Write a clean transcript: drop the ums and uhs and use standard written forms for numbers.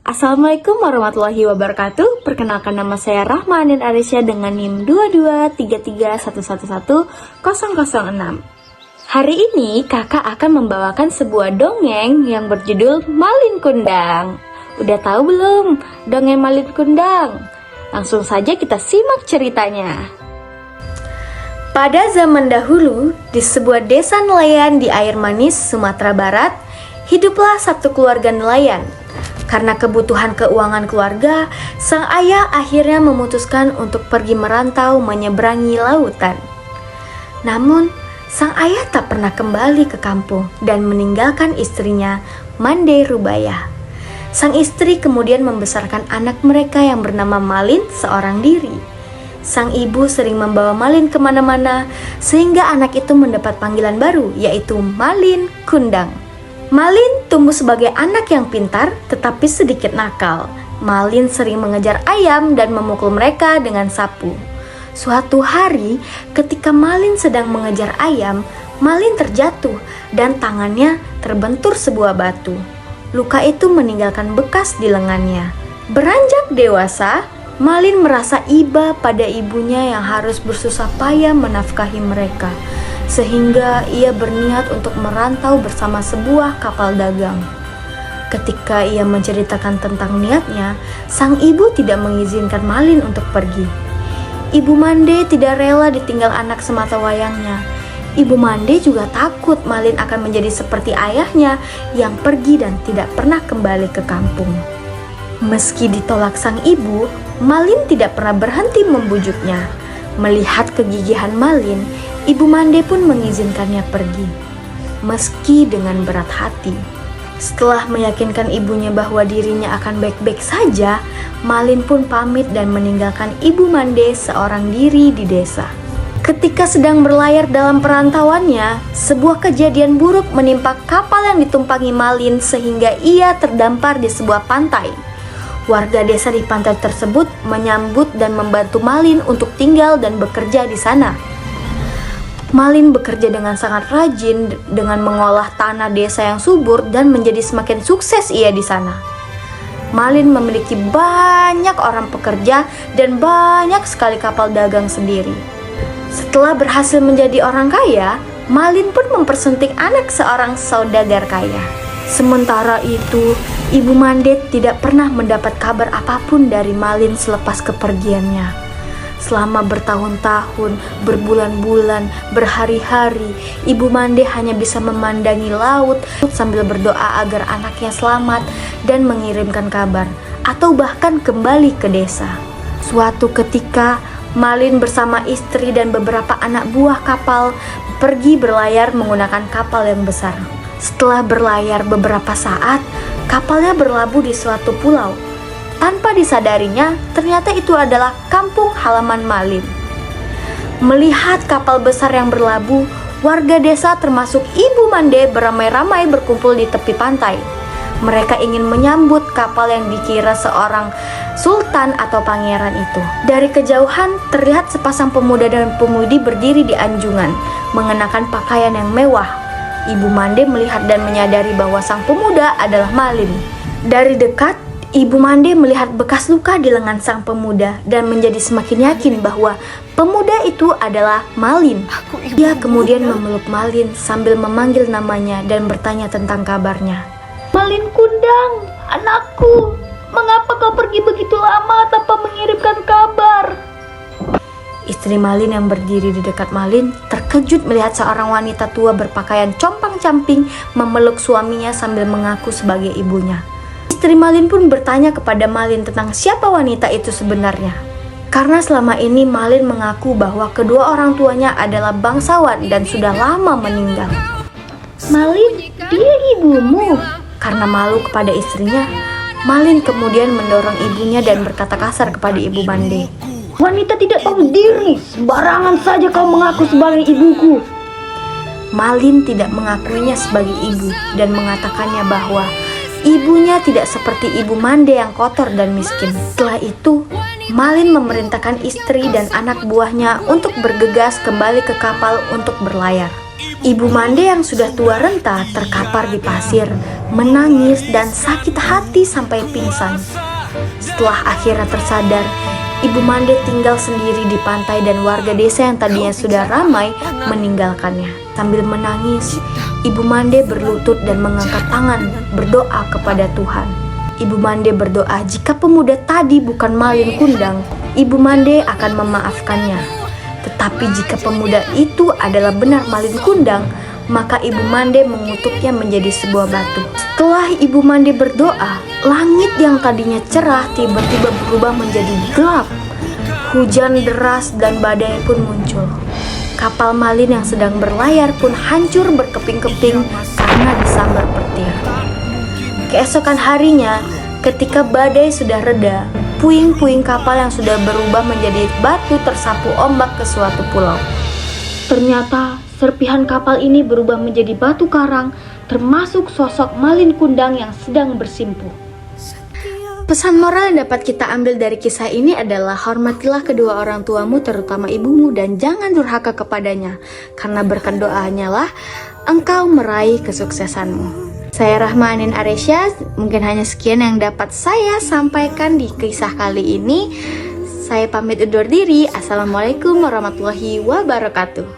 Assalamualaikum warahmatullahi wabarakatuh. Perkenalkan, nama saya Rahmanin Arisya dengan NIM 22331111006. Hari ini kakak akan membawakan sebuah dongeng yang berjudul Malin Kundang. Udah tahu belum dongeng Malin Kundang? Langsung saja kita simak ceritanya. Pada zaman dahulu, di sebuah desa nelayan di air manis, Sumatera Barat, hiduplah satu keluarga nelayan. Karena kebutuhan keuangan keluarga, sang ayah akhirnya memutuskan untuk pergi merantau menyeberangi lautan. Namun, sang ayah tak pernah kembali ke kampung dan meninggalkan istrinya, Mande Rubaya. Sang istri kemudian membesarkan anak mereka yang bernama Malin seorang diri. Sang ibu sering membawa Malin kemana-mana, sehingga anak itu mendapat panggilan baru, yaitu Malin Kundang. Malin tumbuh sebagai anak yang pintar tetapi sedikit nakal. Malin sering mengejar ayam dan memukul mereka dengan sapu. Suatu hari, ketika Malin sedang mengejar ayam, Malin terjatuh dan tangannya terbentur sebuah batu. Luka itu meninggalkan bekas di lengannya. Beranjak dewasa, Malin merasa iba pada ibunya yang harus bersusah payah menafkahi mereka, sehingga ia berniat untuk merantau bersama sebuah kapal dagang. Ketika ia menceritakan tentang niatnya, sang ibu tidak mengizinkan Malin untuk pergi. Ibu Mande tidak rela ditinggal anak semata wayangnya. Ibu Mande juga takut Malin akan menjadi seperti ayahnya yang pergi dan tidak pernah kembali ke kampung. Meski ditolak sang ibu, Malin tidak pernah berhenti membujuknya. Melihat kegigihan Malin, Ibu Mande pun mengizinkannya pergi, meski dengan berat hati. Setelah meyakinkan ibunya bahwa dirinya akan baik-baik saja, Malin pun pamit dan meninggalkan Ibu Mande seorang diri di desa. Ketika sedang berlayar dalam perantauannya, sebuah kejadian buruk menimpa kapal yang ditumpangi Malin sehingga ia terdampar di sebuah pantai. Warga desa di pantai tersebut menyambut dan membantu Malin untuk tinggal dan bekerja di sana. Malin bekerja dengan sangat rajin dengan mengolah tanah desa yang subur dan menjadi semakin sukses ia di sana. Malin memiliki banyak orang pekerja dan banyak sekali kapal dagang sendiri. Setelah berhasil menjadi orang kaya, Malin pun mempersunting anak seorang saudagar kaya. Sementara itu, Ibu Mande tidak pernah mendapat kabar apapun dari Malin selepas kepergiannya. Selama bertahun-tahun, berbulan-bulan, berhari-hari, Ibu Mande hanya bisa memandangi laut sambil berdoa agar anaknya selamat dan mengirimkan kabar, atau bahkan kembali ke desa. Suatu ketika, Malin bersama istri dan beberapa anak buah kapal pergi berlayar menggunakan kapal yang besar. Setelah berlayar beberapa saat, kapalnya berlabuh di suatu pulau. Tanpa disadarinya, ternyata itu adalah kampung halaman Malin. Melihat kapal besar yang berlabuh, warga desa termasuk Ibu Mande beramai-ramai berkumpul di tepi pantai. Mereka ingin menyambut kapal yang dikira seorang sultan atau pangeran itu. Dari kejauhan, terlihat sepasang pemuda dan pemudi berdiri di anjungan, mengenakan pakaian yang mewah. Ibu Mande melihat dan menyadari bahwa sang pemuda adalah Malin. Dari dekat, Ibu Mande melihat bekas luka di lengan sang pemuda dan menjadi semakin yakin bahwa pemuda itu adalah Malin. Ia kemudian memeluk Malin sambil memanggil namanya dan bertanya tentang kabarnya. "Malin Kundang, anakku, mengapa kau pergi begitu lama tanpa mengirimkan kabar?" Istri Malin yang berdiri di dekat Malin terkejut melihat seorang wanita tua berpakaian compang-camping memeluk suaminya sambil mengaku sebagai ibunya. Istri Malin pun bertanya kepada Malin tentang siapa wanita itu sebenarnya. Karena selama ini Malin mengaku bahwa kedua orang tuanya adalah bangsawan dan sudah lama meninggal. "Malin, dia ibumu?" Karena malu kepada istrinya, Malin kemudian mendorong ibunya dan berkata kasar kepada Ibu Mande. "Wanita tidak tahu diri, sembarangan saja kau mengaku sebagai ibuku." Malin tidak mengakuinya sebagai ibu dan mengatakannya bahwa ibunya tidak seperti Ibu Mande yang kotor dan miskin. Setelah itu, Malin memerintahkan istri dan anak buahnya untuk bergegas kembali ke kapal untuk berlayar. Ibu Mande yang sudah tua renta terkapar di pasir, menangis dan sakit hati sampai pingsan. Setelah akhirnya tersadar, Ibu Mande tinggal sendiri di pantai dan warga desa yang tadinya sudah ramai meninggalkannya. Sambil menangis, Ibu Mande berlutut dan mengangkat tangan berdoa kepada Tuhan. Ibu Mande berdoa jika pemuda tadi bukan Malin Kundang, Ibu Mande akan memaafkannya. Tetapi jika pemuda itu adalah benar Malin Kundang, maka Ibu Mande mengutuknya menjadi sebuah batu. Setelah Ibu Mande berdoa, langit yang tadinya cerah tiba-tiba berubah menjadi gelap. Hujan deras dan badai pun muncul. Kapal Malin yang sedang berlayar pun hancur berkeping-keping karena disambar petir. Keesokan harinya, ketika badai sudah reda, puing-puing kapal yang sudah berubah menjadi batu tersapu ombak ke suatu pulau. Ternyata serpihan kapal ini berubah menjadi batu karang, termasuk sosok Malin Kundang yang sedang bersimpuh. Pesan moral yang dapat kita ambil dari kisah ini adalah hormatilah kedua orang tuamu, terutama ibumu, dan jangan durhaka kepadanya, karena berkat doanya lah engkau meraih kesuksesanmu. Saya Rahmanin Aresya, mungkin hanya sekian yang dapat saya sampaikan di kisah kali ini. Saya pamit undur diri. Assalamualaikum warahmatullahi wabarakatuh.